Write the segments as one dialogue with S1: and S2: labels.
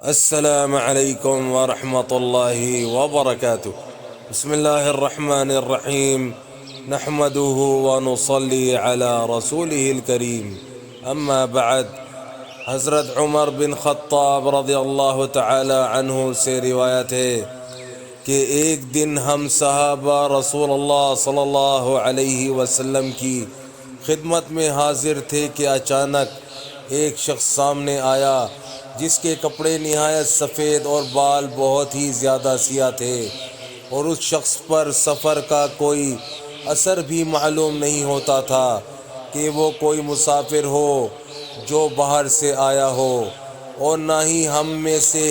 S1: السلام عليكم ورحمة الله وبركاته. بسم الله الرحمن الرحيم. نحمده ونصلي على رسوله الكريم. أما بعد، حضرت عمر بن خطاب رضی اللہ تعالی عنہ سے روایت ہے کہ ایک دن ہم صحابہ رسول اللہ صلی اللہ علیہ وسلم کی خدمت میں حاضر تھے کہ اچانک ایک شخص سامنے آیا جس کے کپڑے نہایت سفید اور بال بہت ہی زیادہ سیاہ تھے، اور اس شخص پر سفر کا کوئی اثر بھی معلوم نہیں ہوتا تھا کہ وہ کوئی مسافر ہو جو باہر سے آیا ہو، اور نہ ہی ہم میں سے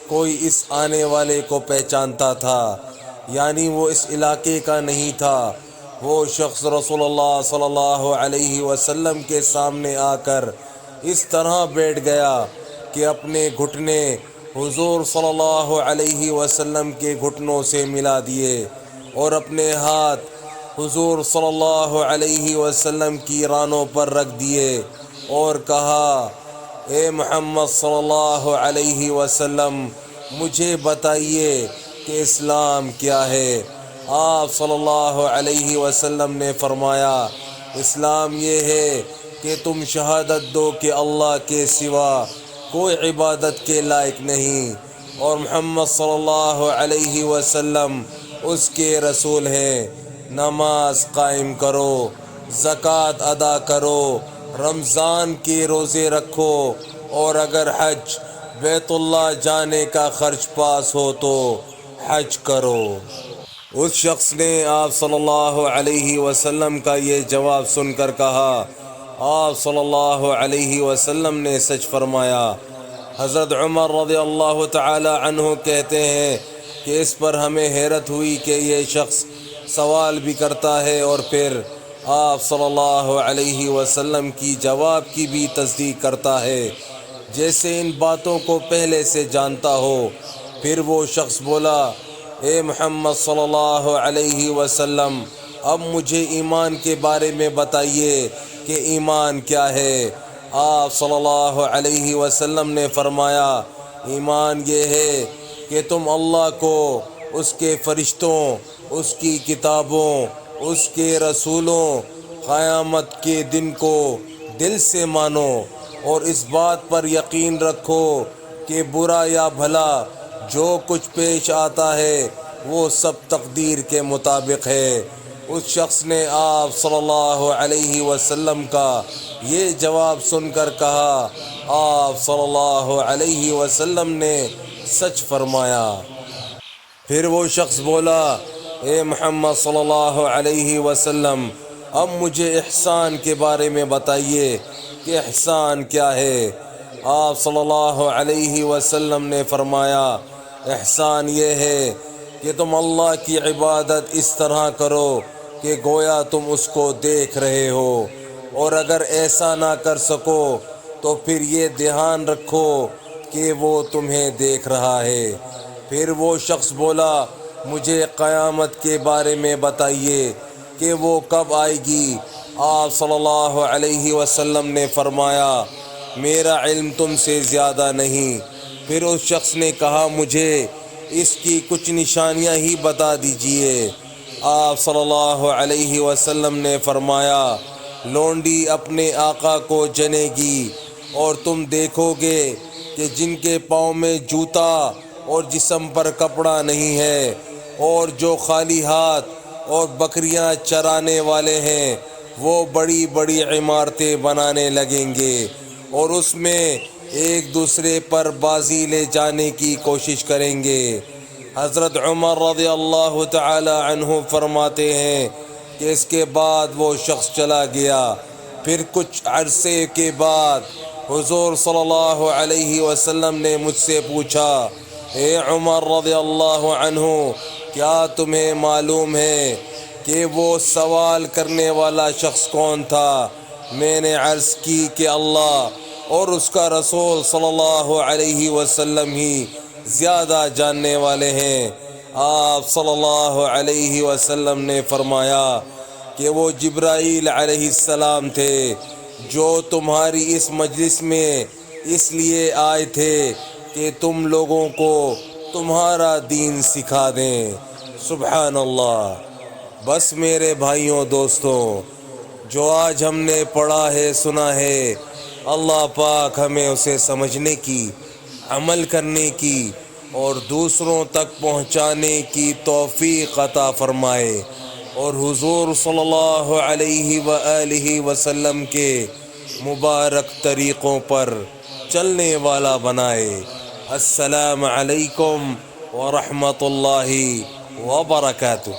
S1: کوئی اس آنے والے کو پہچانتا تھا، یعنی وہ اس علاقے کا نہیں تھا۔ وہ شخص رسول اللہ صلی اللہ علیہ وسلم کے سامنے آ کر اس طرح بیٹھ گیا کہ اپنے گھٹنے حضور صلی اللہ علیہ وسلم کے گھٹنوں سے ملا دیے، اور اپنے ہاتھ حضور صلی اللہ علیہ وسلم کی رانوں پر رکھ دیے، اور کہا: اے محمد صلی اللہ علیہ وسلم، مجھے بتائیے کہ اسلام کیا ہے؟ آپ صلی اللہ علیہ وسلم نے فرمایا: اسلام یہ ہے کہ تم شہادت دو کہ اللہ کے سوا کوئی عبادت کے لائق نہیں، اور محمد صلی اللہ علیہ وسلم اس کے رسول ہیں۔ نماز قائم کرو، زکوٰۃ ادا کرو، رمضان کے روزے رکھو، اور اگر حج بیت اللہ جانے کا خرچ پاس ہو تو حج کرو۔ اس شخص نے آپ صلی اللہ علیہ وسلم کا یہ جواب سن کر کہا: آپ صلی اللہ علیہ وسلم نے سچ فرمایا۔ حضرت عمر رضی اللہ تعالی عنہ کہتے ہیں کہ اس پر ہمیں حیرت ہوئی کہ یہ شخص سوال بھی کرتا ہے اور پھر آپ صلی اللہ علیہ وسلم کی جواب کی بھی تصدیق کرتا ہے، جیسے ان باتوں کو پہلے سے جانتا ہو۔ پھر وہ شخص بولا: اے محمد صلی اللہ علیہ وسلم، اب مجھے ایمان کے بارے میں بتائیے کہ ایمان کیا ہے؟ آپ صلی اللہ علیہ وسلم نے فرمایا: ایمان یہ ہے کہ تم اللہ کو، اس کے فرشتوں، اس کی کتابوں، اس کے رسولوں، قیامت کے دن کو دل سے مانو، اور اس بات پر یقین رکھو کہ برا یا بھلا جو کچھ پیش آتا ہے وہ سب تقدیر کے مطابق ہے۔ اس شخص نے آپ صلی اللہ علیہ وسلم کا یہ جواب سن کر کہا: آپ صلی اللہ علیہ وسلم نے سچ فرمایا۔ پھر وہ شخص بولا: اے محمد صلی اللہ علیہ وسلم، اب مجھے احسان کے بارے میں بتائیے کہ احسان کیا ہے؟ آپ صلی اللہ علیہ وسلم نے فرمایا: احسان یہ ہے کہ تم اللہ کی عبادت اس طرح کرو کہ گویا تم اس کو دیکھ رہے ہو، اور اگر ایسا نہ کر سکو تو پھر یہ دھیان رکھو کہ وہ تمہیں دیکھ رہا ہے۔ پھر وہ شخص بولا: مجھے قیامت کے بارے میں بتائیے کہ وہ کب آئے گی؟ آپ صلی اللہ علیہ وسلم نے فرمایا: میرا علم تم سے زیادہ نہیں۔ پھر اس شخص نے کہا: مجھے اس کی کچھ نشانیاں ہی بتا دیجئے۔ آپ صلی اللہ علیہ وسلم نے فرمایا: لونڈی اپنے آقا کو جنے گی، اور تم دیکھو گے کہ جن کے پاؤں میں جوتا اور جسم پر کپڑا نہیں ہے، اور جو خالی ہاتھ اور بکریاں چرانے والے ہیں، وہ بڑی بڑی عمارتیں بنانے لگیں گے، اور اس میں ایک دوسرے پر بازی لے جانے کی کوشش کریں گے۔ حضرت عمر رضی اللہ تعالی عنہ فرماتے ہیں کہ اس کے بعد وہ شخص چلا گیا۔ پھر کچھ عرصے کے بعد حضور صلی اللہ علیہ وسلم نے مجھ سے پوچھا: اے عمر رضی اللہ عنہ، کیا تمہیں معلوم ہے کہ وہ سوال کرنے والا شخص کون تھا؟ میں نے عرض کی کہ اللہ اور اس کا رسول صلی اللہ علیہ وسلم ہی زیادہ جاننے والے ہیں۔ آپ صلی اللہ علیہ وسلم نے فرمایا کہ وہ جبرائیل علیہ السلام تھے جو تمہاری اس مجلس میں اس لیے آئے تھے کہ تم لوگوں کو تمہارا دین سکھا دیں۔ سبحان اللہ۔ بس میرے بھائیوں دوستوں، جو آج ہم نے پڑھا ہے سنا ہے، اللہ پاک ہمیں اسے سمجھنے کی، عمل کرنے کی اور دوسروں تک پہنچانے کی توفیق عطا فرمائے، اور حضور صلی اللہ علیہ وآلہ وسلم کے مبارک طریقوں پر چلنے والا بنائے۔ السلام علیکم ورحمۃ اللہ وبرکاتہ۔